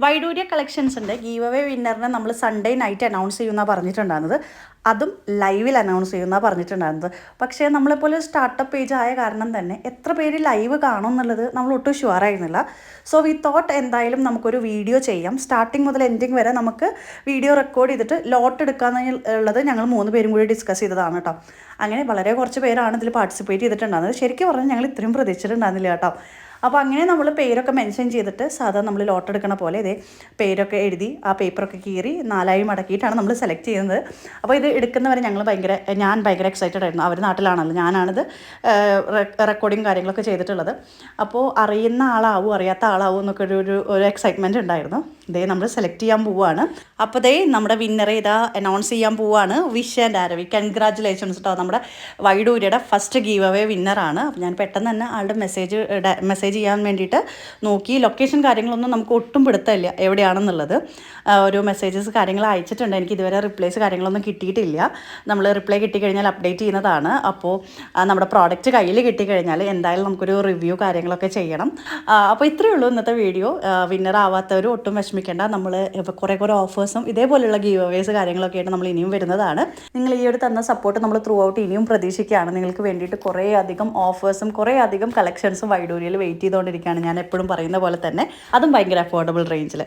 Vaidurya കളക്ഷൻസിൻ്റെ give away വിന്നറിനെ നമ്മൾ Sunday night announce ചെയ്യുമെന്നാണ് പറഞ്ഞിട്ടുണ്ടായിരുന്നത്. അതും ലൈവിൽ അനൗൺസ് ചെയ്യുമെന്നാണ് പറഞ്ഞിട്ടുണ്ടായിരുന്നത്. പക്ഷേ നമ്മളെപ്പോലെ സ്റ്റാർട്ടപ്പ് പേജ് ആയ കാരണം തന്നെ എത്ര പേര് ലൈവ് കാണും എന്നുള്ളത് നമ്മൾ ഒട്ടും ഷുവർ ആയിരുന്നില്ല. സോ വി തോട്ട് എന്തായാലും നമുക്കൊരു വീഡിയോ ചെയ്യാം. സ്റ്റാർട്ടിങ് മുതൽ എൻഡിങ് വരെ നമുക്ക് വീഡിയോ റെക്കോർഡ് ചെയ്തിട്ട് ലോട്ട് എടുക്കാന്നുള്ളത് ഞങ്ങൾ 3 പേരും കൂടി ഡിസ്കസ് ചെയ്തതാണ് കേട്ടോ. അങ്ങനെ വളരെ കുറച്ച് പേരാണ് ഇതിൽ പാർട്ടിസിപ്പേറ്റ് ചെയ്തിട്ടുണ്ടായിരുന്നത്. ശരിക്കും പറഞ്ഞാൽ ഞങ്ങൾ ഇത്രയും പ്രതീക്ഷിച്ചിട്ടുണ്ടായിരുന്നില്ല കേട്ടോ. അപ്പോൾ അങ്ങനെ നമ്മൾ പേരൊക്കെ മെൻഷൻ ചെയ്തിട്ട് സാധാരണ നമ്മൾ ലോട്ട് എടുക്കണ പോലെ ഇതേ പേരൊക്കെ എഴുതി ആ പേപ്പറൊക്കെ കീറി 4ആയി മടക്കിയിട്ടാണ് നമ്മൾ സെലക്ട് ചെയ്യുന്നത്. അപ്പോൾ ഇത് എടുക്കുന്നവരെ ഞാൻ ഭയങ്കര എക്സൈറ്റഡ് ആയിരുന്നു. അവർ നാട്ടിലാണല്ലോ, ഞാനാണിത് റെക്കോർഡിങ് കാര്യങ്ങളൊക്കെ ചെയ്തിട്ടുള്ളത്. അപ്പോൾ അറിയുന്ന ആളാവും അറിയാത്ത ആളാവും എന്നൊക്കെ ഒരു എക്സൈറ്റ്മെൻറ്റ് ഉണ്ടായിരുന്നു. ഇതേ നമ്മൾ സെലക്ട് ചെയ്യാൻ പോവുകയാണ്. അപ്പോൾ ദേ നമ്മുടെ വിന്നറെ ഇതാ അനൗൺസ് ചെയ്യാൻ പോവുകയാണ്. വിഷ് ആൻഡ് ആരവി, കൺഗ്രാറ്റുലേഷൻസ് കേട്ടോ. നമ്മുടെ വൈഡൂര്യയുടെ ഫസ്റ്റ് ഗീവ് അവേ വിന്നറാണ്. അപ്പോൾ ഞാൻ പെട്ടെന്ന് തന്നെ ആളുടെ മെസ്സേജ് ചെയ്യാൻ വേണ്ടിയിട്ട് നോക്കി. ലൊക്കേഷൻ കാര്യങ്ങളൊന്നും നമുക്ക് ഒട്ടും പിടുത്തമില്ല എവിടെയാണെന്നുള്ളത്. ഒരു മെസ്സേജസ് കാര്യങ്ങൾ അയച്ചിട്ടുണ്ട്. എനിക്ക് ഇതുവരെ റിപ്ലൈസ് കാര്യങ്ങളൊന്നും കിട്ടിയിട്ടില്ല. നമ്മൾ റിപ്ലൈ കിട്ടിക്കഴിഞ്ഞാൽ അപ്ഡേറ്റ് ചെയ്യുന്നതാണ്. അപ്പോൾ നമ്മുടെ പ്രോഡക്റ്റ് കയ്യിൽ കിട്ടിക്കഴിഞ്ഞാൽ എന്തായാലും നമുക്കൊരു റിവ്യൂ കാര്യങ്ങളൊക്കെ ചെയ്യണം. അപ്പോൾ ഇത്രയേ ഉള്ളൂ ഇന്നത്തെ വീഡിയോ. വിന്നർ ആവാത്തവർ ഒട്ടും വിഷമിക്കേണ്ട. നമ്മൾ കുറേ ഓഫേഴ്സും ഇതേപോലെയുള്ള ഗീവ് അവേസ് കാര്യങ്ങളൊക്കെ ആയിട്ട് നമ്മൾ ഇനിയും വരുന്നതാണ്. നിങ്ങൾ ഈ ഒരു തന്ന സപ്പോർട്ട് നമ്മൾ ത്രൂ ഔട്ട് ഇനിയും പ്രതീക്ഷിക്കുകയാണ്. നിങ്ങൾക്ക് വേണ്ടിയിട്ട് കുറേ അധികം ഓഫേഴ്സും കുറേ അധികം കളക്ഷൻസും വൈഡൂര്യയിൽ വെയിറ്റ് ചെയ്തുകൊണ്ടിരിക്കുകയാണ്. ഞാൻ എപ്പോഴും പറയുന്ന പോലെ തന്നെ അതും ഭയങ്കര അഫോർഡബിൾ റേഞ്ചിൽ.